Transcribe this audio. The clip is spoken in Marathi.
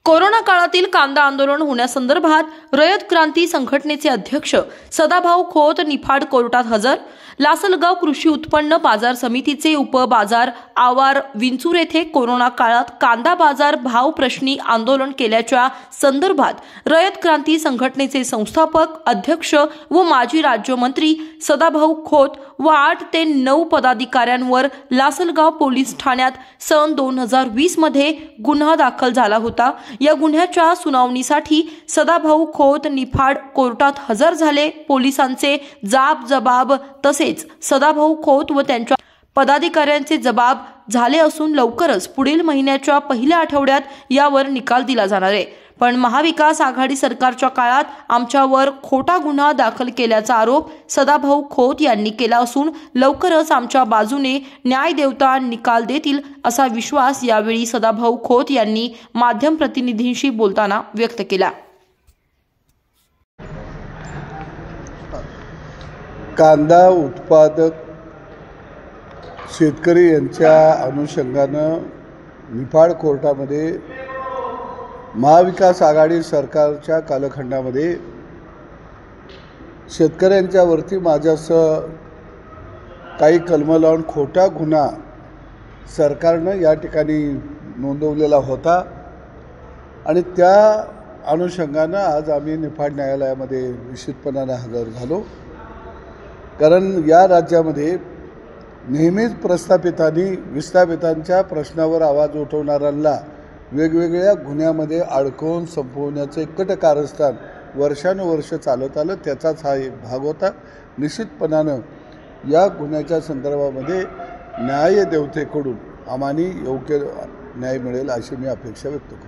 कोरोना काळातील कांदा आंदोलन होण्यासंदर्भात रयत क्रांती संघटनेचे अध्यक्ष सदाभाऊ खोत निफाड कोर्टात हजर. लासलगाव कृषी उत्पन्न बाजार समितीचे उपबाजार आवार विंचूर येथे कोरोना काळात कांदा बाजार भाव प्रश्नी आंदोलन केल्याच्या संदर्भात रयत क्रांती संघटनेचे संस्थापक अध्यक्ष व माजी राज्यमंत्री सदाभाऊ खोत व 8 ते 9 पदाधिकाऱ्यांवर लासलगाव पोलीस ठाण्यात सन 2020 मध्ये गुन्हा दाखल झाला होता. या गुन्ह्याच्या सुनावणीसाठी सदाभाऊ खोत निफाड कोर्टात हजर झाले. पोलिसांचे जाब जबाब तसेच सदाभाऊ खोत व त्यांच्या पदाधिकाऱ्यांचे जबाब झाले असून लवकरच पुढील महिन्याच्या पहिल्या आठवड्यात यावर निकाल दिला जाणार आहे. पण महाविकास आघाडी सरकारच्या काळात आमच्यावर खोटा गुन्हा दाखल केल्याचा आरोप सदाभाऊ खोत यांनी केला असून लवकरच आमच्या बाजूने न्यायदेवता निकाल देतील असा विश्वास यावेळी सदाभाऊ खोत यांनी माध्यम प्रतिनिधींशी बोलताना व्यक्त केला. कांदा उत्पादक शेतकरी यांच्या अनुषंगानं निफाड कोर्टामध्ये महाविकास आघाडी सरकारच्या कालखंडामध्ये शेतकऱ्यांच्यावरती माझ्यासह काही कलम लावून खोटा गुन्हा सरकारनं या ठिकाणी नोंदवलेला होता आणि त्या अनुषंगानं आज आम्ही निफाड न्यायालयामध्ये निश्चितपणाने हजर झालो. कारण या राज्यामध्ये नेहमीच प्रस्थापितांनी विस्थापितांच्या प्रश्नावर आवाज उठवणाऱ्यांना वेगवेगळ्या गुन्ह्यामध्ये अडकवून संपवण्याचं एकट कारस्थान वर्षानुवर्ष चालत आलं. त्याचाच हा एक भाग होता. निश्चितपणानं या गुन्ह्याच्या संदर्भामध्ये न्यायदेवतेकडून आम्हाला योग्य न्याय मिळेल अशी मी अपेक्षा व्यक्त करतो.